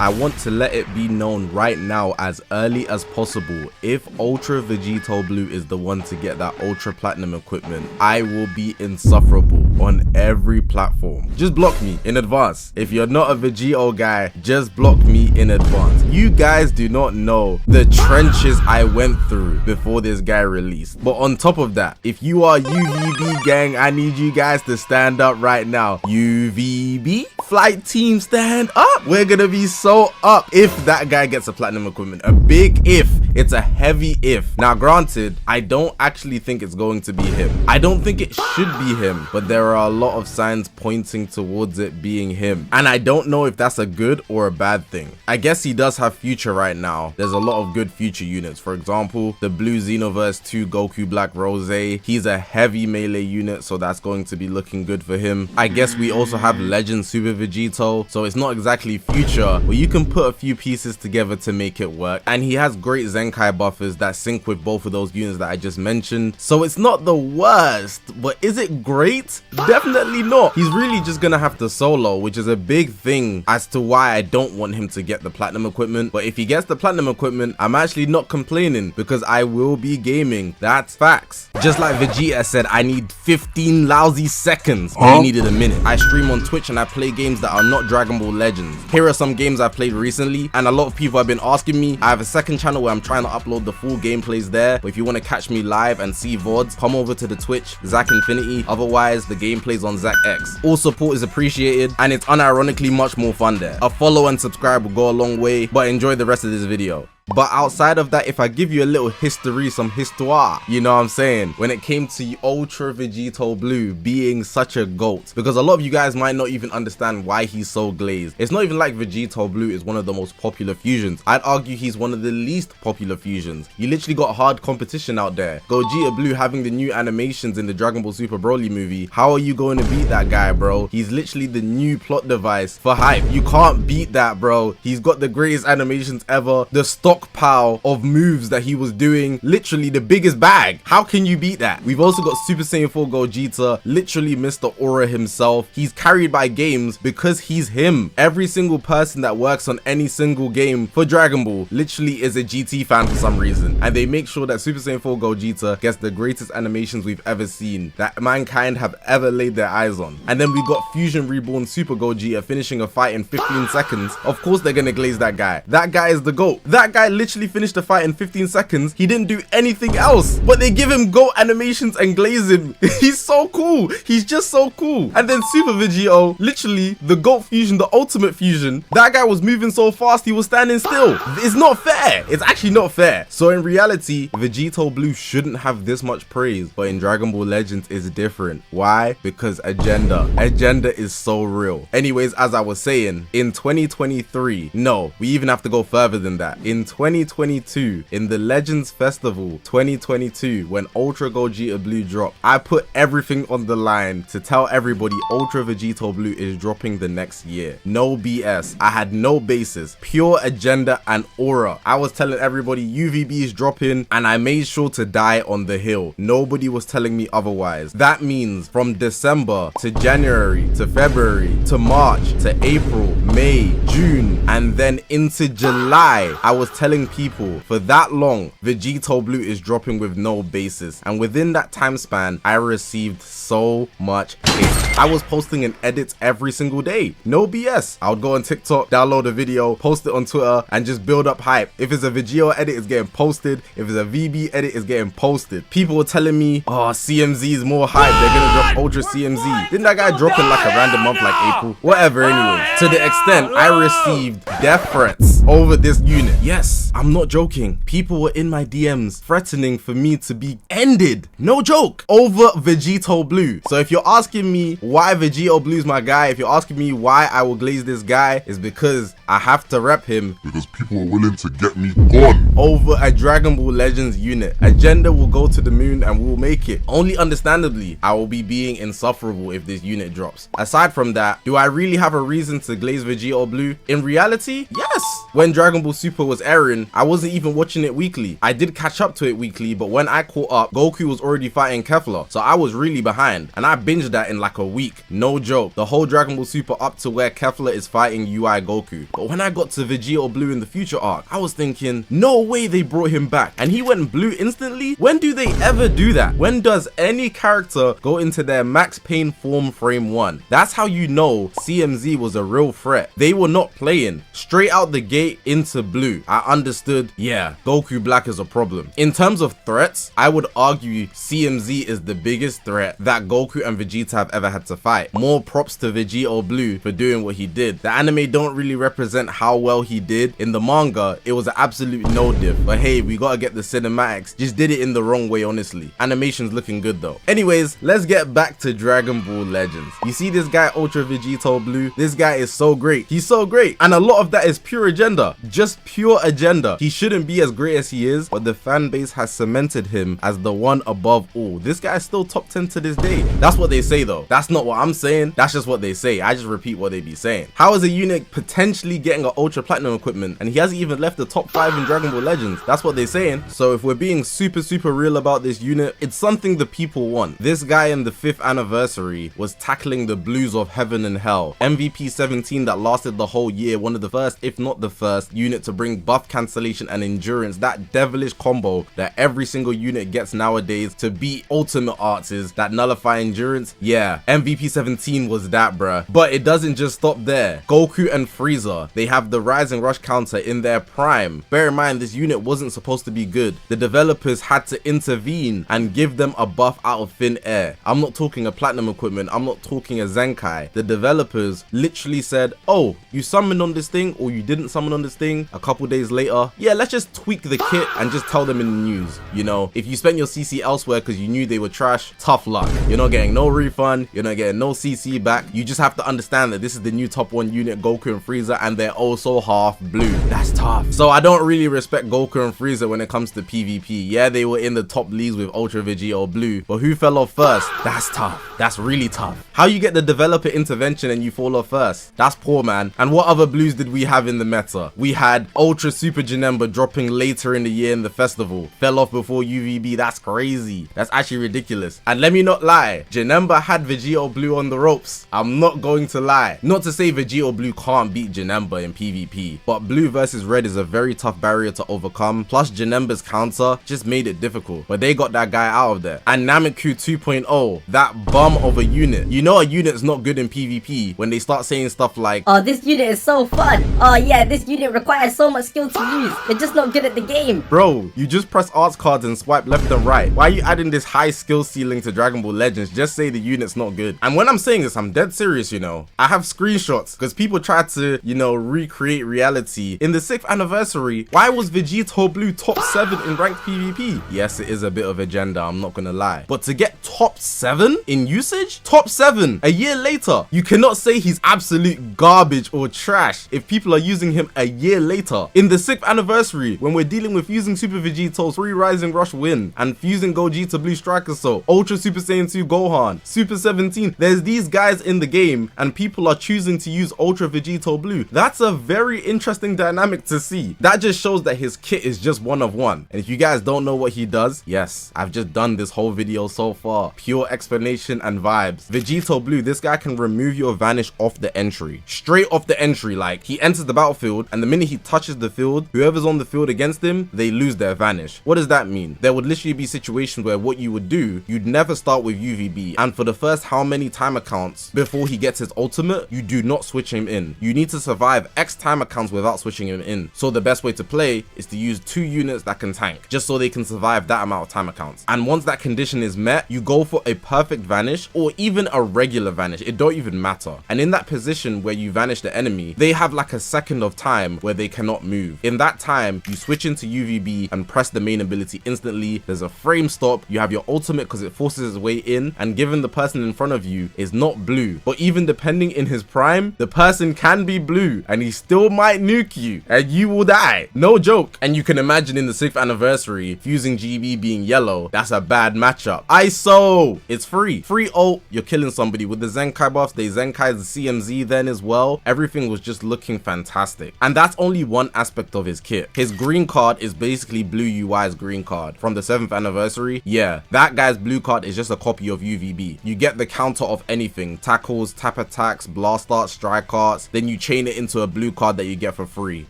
I want to let it be known right now as early as possible, if Ultra VEGITO Blue is the one to get that Ultra Platinum equipment, I will be insufferable on every platform. Just block me in advance. If you're not a VEGITO guy, just block me in advance. You guys do not know the trenches I went through before this guy released. But on top of that, if you are UVB gang, I need you guys to stand up right now. UVB flight team, stand up. We're gonna be so up if that guy gets a platinum equipment. A big if. It's a heavy if. Now granted, I don't actually think it's going to be him. I don't think it should be him, but there are a lot of signs pointing towards it being him, and I don't know if that's a good or a bad thing. I guess he does have future right now. There's a lot of good future units. For example, the blue Xenoverse 2 Goku Black Rose. He's a heavy melee unit, so that's going to be looking good for him. I guess we also have Legend Super VEGITO, so it's not exactly future, but you can put a few pieces together to make it work. And he has great Zenkai buffers that sync with both of those units that I just mentioned, so it's not the worst. But is it great? Definitely not. He's really just gonna have to solo, which is a big thing as to why I don't want him to get the platinum equipment. But if he gets the platinum equipment, I'm actually not complaining, because I will be gaming. That's facts. Just like Vegeta said, I need 15 lousy seconds. He needed a minute. I stream on Twitch and I play games that are not Dragon Ball Legends. Here are some games I played recently, and a lot of people have been asking me. I have a second channel where I'm trying to upload the full gameplays there, but if you want to catch me live and see VODs, come over to the Twitch, Zak Infinity. Otherwise, the gameplay's on Zak X. All support is appreciated, and it's unironically much more fun there. A follow and subscribe will go a long way, but enjoy the rest of this video. But outside of that, if I give you a little history, some histoire, you know what I'm saying, when it came to Ultra VEGITO Blue being such a GOAT, because a lot of you guys might not even understand why he's so glazed. It's not even like VEGITO Blue is one of the most popular fusions. I'd argue he's one of the least popular fusions. You literally got hard competition out there. Gogeta Blue having the new animations in the Dragon Ball Super Broly movie. How are you going to beat that guy, bro? He's literally the new plot device for hype. You can't beat that, bro. He's got the greatest animations ever. The stockpile of moves that he was doing, literally the biggest bag. How can you beat that? We've also got Super Saiyan 4 Gogeta, literally Mr. Aura himself. He's carried by games because he's him. Every single person that works on any single game for Dragon Ball literally is a GT fan for some reason, and they make sure that Super Saiyan 4 Gogeta gets the greatest animations we've ever seen, that mankind have ever laid their eyes on. And then we got Fusion Reborn Super Gogeta finishing a fight in 15 seconds. Of course they're gonna glaze that guy. That guy is the GOAT. That guy literally finished the fight in 15 seconds. He didn't do anything else, but they give him GOAT animations and glaze him. He's so cool. He's just so cool. And then Super VEGITO, literally the GOAT fusion, the ultimate fusion. That guy was moving so fast, he was standing still. It's not fair. It's actually not fair. So in reality, VEGITO Blue shouldn't have this much praise, but in Dragon Ball Legends it's different. Why? Because agenda is so real. Anyways, as I was saying, in 2023, no, we even have to go further than that. In 2022, in the Legends Festival 2022, when Ultra Gogeta Blue dropped, I put everything on the line to tell everybody Ultra VEGITO Blue is dropping the next year. No BS. I had no basis, pure agenda and aura. I was telling everybody UVB is dropping, and I made sure to die on the hill. Nobody was telling me otherwise. That means from December to January to February to March to April, May, June, and then into July, I was telling people for that long VEGITO Blue is dropping with no basis, and within that time span I received so much hate. I was posting an edit every single day, no BS. I would go on TikTok, download a video, post it on Twitter, and just build up hype. If it's a VEGITO edit, it's getting posted. If it's a VB edit, it's getting posted. People were telling me, oh, CMZ is more hype, they're gonna drop Ultra CMZ. Didn't that guy drop in like a random month like April? Whatever, anyway. To the extent I received death threats over this unit. Yes, I'm not joking. People were in my DMs threatening for me to be ended. No joke. Over VEGITO Blue. So if you're asking me why VEGITO Blue is my guy, if you're asking me why I will glaze this guy, is because I have to rep him. Because people are willing to get me gone. Over a Dragon Ball Legends unit. Agenda will go to the moon and we'll make it. Only understandably, I will be being insufferable if this unit drops. Aside from that, do I really have a reason to glaze VEGITO Blue? In reality, yes. When Dragon Ball Super was airing, I wasn't even watching it weekly. I did catch up to it weekly, but when I caught up, Goku was already fighting Kefla, so I was really behind, and I binged that in like a week. No joke. The whole Dragon Ball Super up to where Kefla is fighting UI Goku. But when I got to VEGITO Blue in the Future arc, I was thinking, no way they brought him back, and he went blue instantly? When do they ever do that? When does any character go into their max pain form frame 1? That's how you know CMZ was a real threat. They were not playing. Straight out the gate into blue. I understood, yeah, Goku Black is a problem. In terms of threats, I would argue CMZ is the biggest threat that Goku and Vegeta have ever had to fight. More props to VEGITO Blue for doing what he did. The anime don't really represent how well he did. In the manga, it was an absolute no diff. But hey, we gotta get the cinematics. Just did it in the wrong way, honestly. Animation's looking good though. Anyways, let's get back to Dragon Ball Legends. You see this guy Ultra VEGITO Blue? This guy is so great. He's so great. And a lot of that is pure agenda. Just pure agenda. He shouldn't be as great as he is, but the fan base has cemented him as the one above all. This guy is still top 10 to this day. That's what they say though. That's not what I'm saying. That's just what they say. I just repeat what they be saying. How is a unit potentially getting an Ultra Platinum equipment and he hasn't even left the top 5 in Dragon Ball Legends? That's what they're saying. So if we're being super real about this unit, it's something the people want. This guy in the 5th anniversary was tackling the blues of heaven and hell. MVP 17 that lasted the whole year, one of the first, if not the first, unit to bring buff cancellation and endurance, that devilish combo that every single unit gets nowadays to beat ultimate arts is that nullify endurance. Yeah, MVP 17 was that, bruh. But it doesn't just stop there. Goku and Frieza, they have the rise and rush counter in their prime. Bear in mind, this unit wasn't supposed to be good. The developers had to intervene and give them a buff out of thin air. I'm not talking a platinum equipment, I'm not talking a Zenkai. The developers literally said, oh, you summoned on this thing or you didn't summon on this thing. A couple days later, yeah, let's just tweak the kit and just tell them in the news. You know, if you spent your CC elsewhere because you knew they were trash, tough luck. You're not getting no refund, you're not getting no CC back. You just have to understand that this is the new top 1 unit, Goku and Frieza, and they're also half blue. That's tough. So I don't really respect Goku and Frieza when it comes to PvP. Yeah, they were in the top leagues with Ultra VEGITO Blue, but who fell off first? That's tough. That's really tough. How you get the developer intervention and you fall off first? That's poor, man. And what other blues did we have in the meta? We had Ultra Super Janemba dropping later in the year in the festival. Fell off before UVB. That's crazy. That's actually ridiculous. And let me not lie, Janemba had VEGITO Blue on the ropes. I'm not going to lie. Not to say VEGITO Blue can't beat Janemba in PvP, but blue versus red is a very tough barrier to overcome. Plus Janemba's counter just made it difficult, but they got that guy out of there. And Nameku 2.0, that bum of a unit. You know a unit's not good in PvP when they start saying stuff like, oh, this unit is so fun. Oh yeah, this unit requires so much skill to use. They're just not good at the game. Bro, you just press arts cards and swipe left and right. Why are you adding this high skill ceiling to Dragon Ball Legends? Just say the unit's not good. And when I'm saying this, I'm dead serious, you know. I have screenshots because people try to, you know, recreate reality. In the 6th anniversary, why was VEGITO Blue top 7 in ranked PvP? Yes, it is a bit of agenda, I'm not gonna lie. But to get top 7 in usage? Top 7 a year later. You cannot say he's absolute garbage or trash if people are using him a year later. In the 6th anniversary, when we're dealing with fusing Super VEGITO's 3 Rising Rush win and fusing Gogeta Blue Striker Soul, Ultra Super Saiyan 2 Gohan, Super 17, there's these guys in the game and people are choosing to use Ultra VEGITO Blue. That's a very interesting dynamic to see. That just shows that his kit is just one of one. And if you guys don't know what he does, yes, I've just done this whole video so far. Pure explanation and vibes. VEGITO Blue, this guy can remove your vanish off the entry. Straight off the entry, like he enters the battlefield and the minute he touches the field, whoever's on the field against him, they lose their vanish. What does that mean? There would literally be situations where what you would do, you'd never start with UVB, and for the first how many timer counts before he gets his ultimate, you do not switch him in. You need to survive X timer counts without switching him in. So the best way to play is to use 2 units that can tank, just so they can survive that amount of timer counts. And once that condition is met, you go for a perfect vanish or even a regular vanish. It don't even matter. And in that position where you vanish the enemy, they have like a second of time where they cannot move. In that time, you switch into UVB and press the main ability instantly. There's a frame stop. You have your ultimate because it forces its way in, and given the person in front of you is not blue, but even depending in his prime, the person can be blue and he still might nuke you and you will die. No joke. And you can imagine in the 6th anniversary, fusing GB being yellow, that's a bad matchup. ISO, it's free ult, you're killing somebody. With the Zenkai buffs, they Zenkai'd the CMZ then as well. Everything was just looking fantastic. And that's only one aspect of his kit. His green card is basically Blue UI's green card from the 7th anniversary. Yeah, that guy's blue card is just a copy of UVB. You get the counter of anything, tackles, tap attacks, blast arts, strike arts, then you chain it into a blue card that you get for free.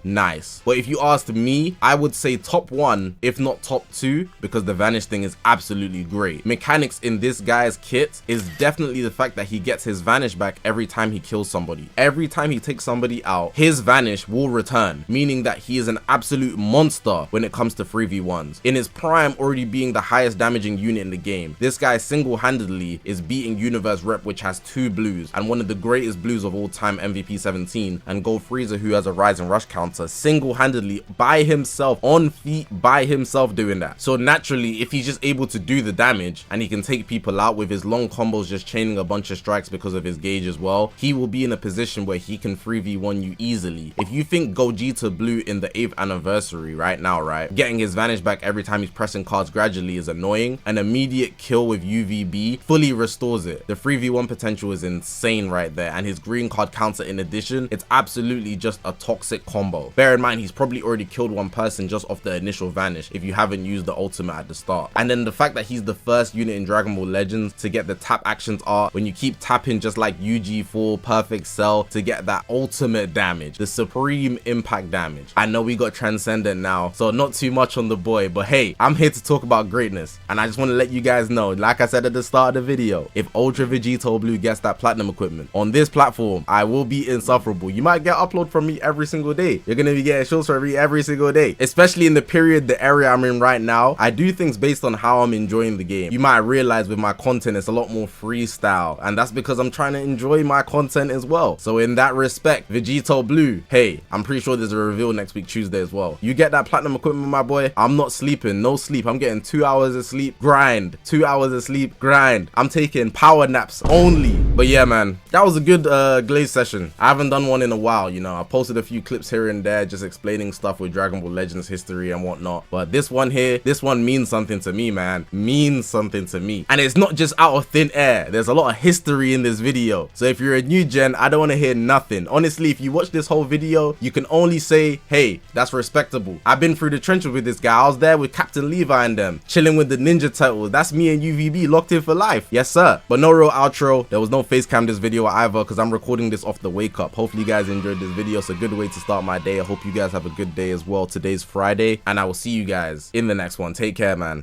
Nice. But if you asked me, I would say top 1, if not top 2, because the vanish thing is absolutely great. Mechanics in this guy's kit is definitely the fact that he gets his vanish back every time he kills somebody. Every time he takes somebody out, his vanish will return, meaning that he is an absolute monster when it comes to 3v1s. In his prime, already being the highest damaging unit in the game, this guy single-handedly is beating Universe Rep, which has 2 blues, and one of the greatest blues of all time, MVP 17, and Gold Freezer, who has a rise and rush counter, single-handedly by himself, on feet, by himself doing that. So naturally, if he's just able to do the damage and he can take people out with his long combos, just chaining a bunch of strikes because of his gauge as well, he will be in a position where he can 3v1 you easily. If you think Gogeta Blue in the 8th anniversary right now, right, getting his vanish back every time he's pressing cards gradually is annoying, an immediate kill with UVB fully restores it. The 3v1 potential is insane right there, and his green card counter in addition, it's absolutely just a toxic combo. Bear in mind, he's probably already killed one person just off the initial vanish if you haven't used the ultimate at the start. And then the fact that he's the first unit in Dragon Ball Legends to get the tap actions art when you keep tapping just like UG4 Perfect Cell to get that ultimate damage, the supreme impact damage. I know we got Transcendent now, so not too much on the boy, but hey, I'm here to talk about greatness, and I just want to let you guys know, like I said at the start of the video, if Ultra Vegito Blue gets that platinum equipment on this platform, I will be insufferable. You might get upload from me every single day. You're gonna be getting shows from me every single day, especially in the period, the area I'm in right now. I do things based on how I'm enjoying the game. You might realize with my content it's a lot more freestyle, and that's because I'm trying to enjoy my content as well. So in that respect, Vegito Blue, hey, I'm pretty sure there's a reveal next week Tuesday as well. You get that platinum equipment, my boy, I'm not sleeping, no sleep. I'm getting 2 hours of sleep, grind, 2 hours of sleep, grind. I'm taking power naps only. But yeah, man, that was a good glaze session. I haven't done one in a while, you know. I posted a few clips here and there just explaining stuff with Dragon Ball Legends history and whatnot, but this one here, this one means something to me, man. Means something to me, and it's not just out of thin air. There's a lot of history in this video, so if you're a new gen, I don't want to hear nothing. Honestly, if you watch this whole video, you can only say, hey, that's respectable. I've been through the trenches with this guy. I was there with Captain Levi and them, chilling with the Ninja Turtles. That's me and UVB locked in for life. Yes sir. But no real outro. There was no face cam this video either, because I'm recording this off the wake up. Hopefully you guys enjoyed this video. It's a good way to start my day. I hope you guys have a good day as well. Today's Friday, and I will see you guys in the next one. Take care, man.